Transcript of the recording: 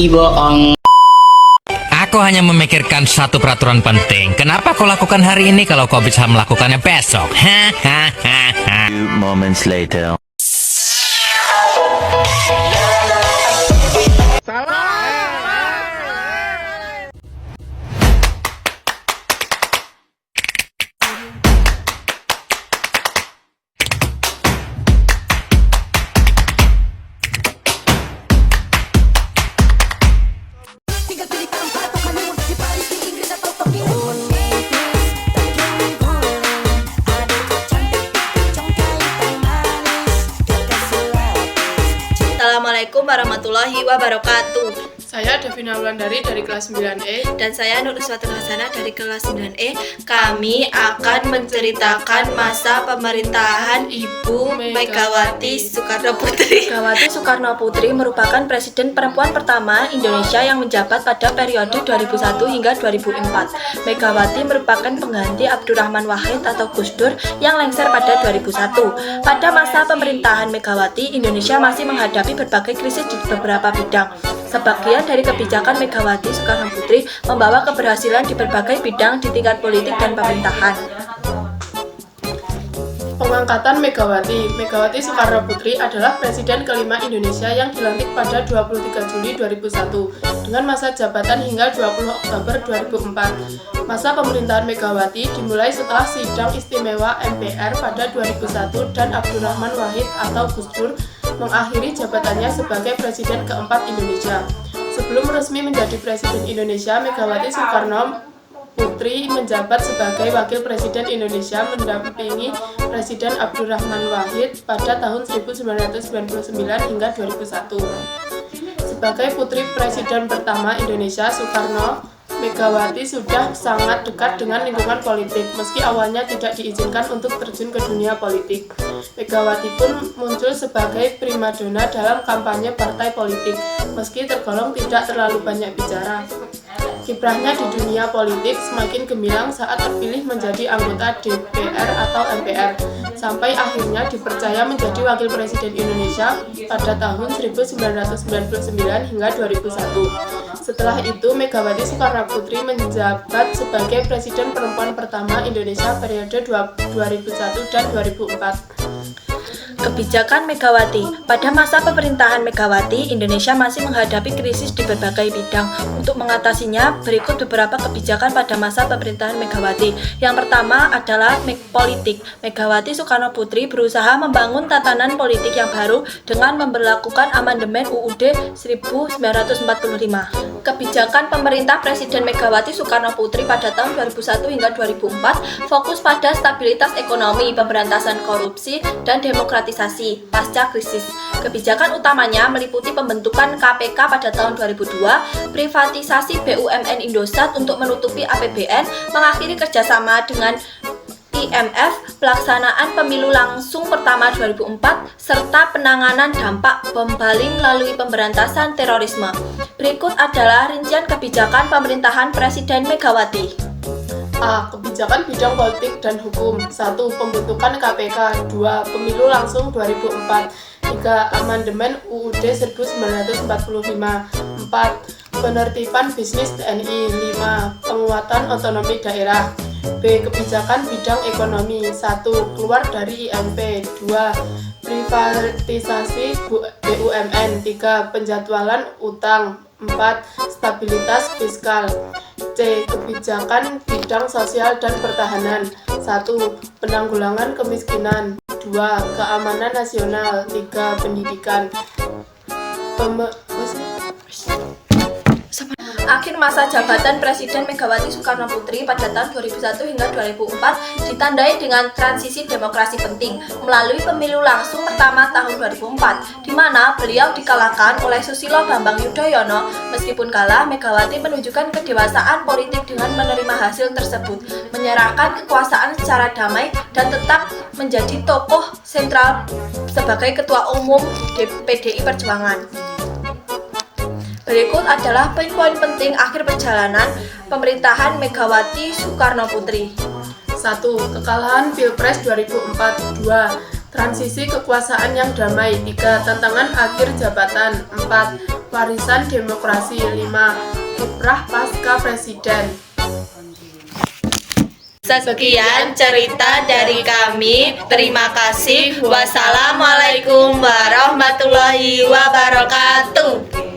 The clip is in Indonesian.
Ih, bohong. Aku hanya memikirkan satu peraturan penting. Kenapa kau lakukan hari ini kalau kau bisa melakukannya besok? Hahaha. Few moments later. Assalamualaikum warahmatullahi wabarakatuh. Saya Davina Wulandari dari kelas 9E. Dan saya Nur Uswatul Hasanah dari kelas 9E. Kami akan menceritakan masa pemerintahan Ibu Megawati Soekarno Putri. Megawati Soekarno Putri merupakan presiden perempuan pertama Indonesia yang menjabat pada periode 2001 hingga 2004. Megawati merupakan pengganti Abdurrahman Wahid atau Gus Dur yang lengser pada 2001. Pada masa pemerintahan Megawati, Indonesia masih menghadapi berbagai krisis di beberapa bidang. Sebagian dari kebijakan Megawati Soekarno Putri membawa keberhasilan di berbagai bidang di tingkat politik dan pemerintahan. Pengangkatan Megawati Soekarno Putri adalah presiden kelima Indonesia yang dilantik pada 23 Juli 2001 dengan masa jabatan hingga 20 Oktober 2004. Masa pemerintahan Megawati dimulai setelah sidang istimewa MPR pada 2001 dan Abdurrahman Wahid atau Gus Dur mengakhiri jabatannya sebagai presiden keempat Indonesia. Sebelum resmi menjadi presiden Indonesia, Megawati Soekarno Putri menjabat sebagai Wakil Presiden Indonesia mendampingi Presiden Abdurrahman Wahid pada tahun 1999 hingga 2001. Sebagai putri Presiden pertama Indonesia, Megawati sudah sangat dekat dengan lingkungan politik, meski awalnya tidak diizinkan untuk terjun ke dunia politik. Megawati pun muncul sebagai primadona dalam kampanye partai politik, meski tergolong tidak terlalu banyak bicara. Kiprahnya di dunia politik semakin gemilang saat terpilih menjadi anggota DPR atau MPR, sampai akhirnya dipercaya menjadi Wakil Presiden Indonesia pada tahun 1999 hingga 2001. Setelah itu, Megawati Soekarno Putri menjabat sebagai Presiden perempuan pertama Indonesia periode 2001 dan 2004. Kebijakan Megawati. Pada masa pemerintahan Megawati, Indonesia masih menghadapi krisis di berbagai bidang. Untuk mengatasinya, berikut beberapa kebijakan pada masa pemerintahan Megawati. Yang pertama adalah politik. Megawati Soekarno Putri berusaha membangun tatanan politik yang baru dengan memberlakukan amandemen UUD 1945. Kebijakan pemerintah Presiden Megawati Soekarno Putri pada tahun 2001 hingga 2004 fokus pada stabilitas ekonomi, pemberantasan korupsi, dan demokratisasi pasca krisis. Kebijakan utamanya meliputi pembentukan KPK pada tahun 2002, privatisasi BUMN Indosat untuk menutupi APBN, mengakhiri kerjasama dengan IMF, pelaksanaan pemilu langsung pertama 2004, serta penanganan dampak bom Bali melalui pemberantasan terorisme. Berikut adalah rincian kebijakan pemerintahan Presiden Megawati. A. Kebijakan bidang politik dan hukum. 1. Pembentukan KPK. 2. Pemilu langsung 2004. 3. Amandemen UUD 1945. 4. Penertiban bisnis TNI. 5. Penguatan otonomi daerah. B. Kebijakan bidang ekonomi. 1. Keluar dari IMF. 2. Privatisasi BUMN. 3. Penjadwalan utang. 4. Stabilitas fiskal. C. Kebijakan bidang sosial dan pertahanan. 1. Penanggulangan kemiskinan. 2. Keamanan nasional. 3. Pendidikan. Akhir masa jabatan Presiden Megawati Soekarno Putri pada tahun 2001 hingga 2004 ditandai dengan transisi demokrasi penting melalui pemilu langsung pertama tahun 2004, di mana beliau dikalahkan oleh Susilo Bambang Yudhoyono. Meskipun kalah, Megawati menunjukkan kedewasaan politik dengan menerima hasil tersebut, menyerahkan kekuasaan secara damai, dan tetap menjadi tokoh sentral sebagai Ketua Umum PDI Perjuangan. Berikut adalah poin-poin penting akhir perjalanan pemerintahan Megawati Soekarno Putri. 1. Kekalahan Pilpres 2004. 2. Transisi kekuasaan yang damai. 3. Tantangan akhir jabatan. 4. Warisan demokrasi. 5. Kiprah pasca presiden. Sekian cerita dari kami. Terima kasih. Wassalamualaikum warahmatullahi wabarakatuh.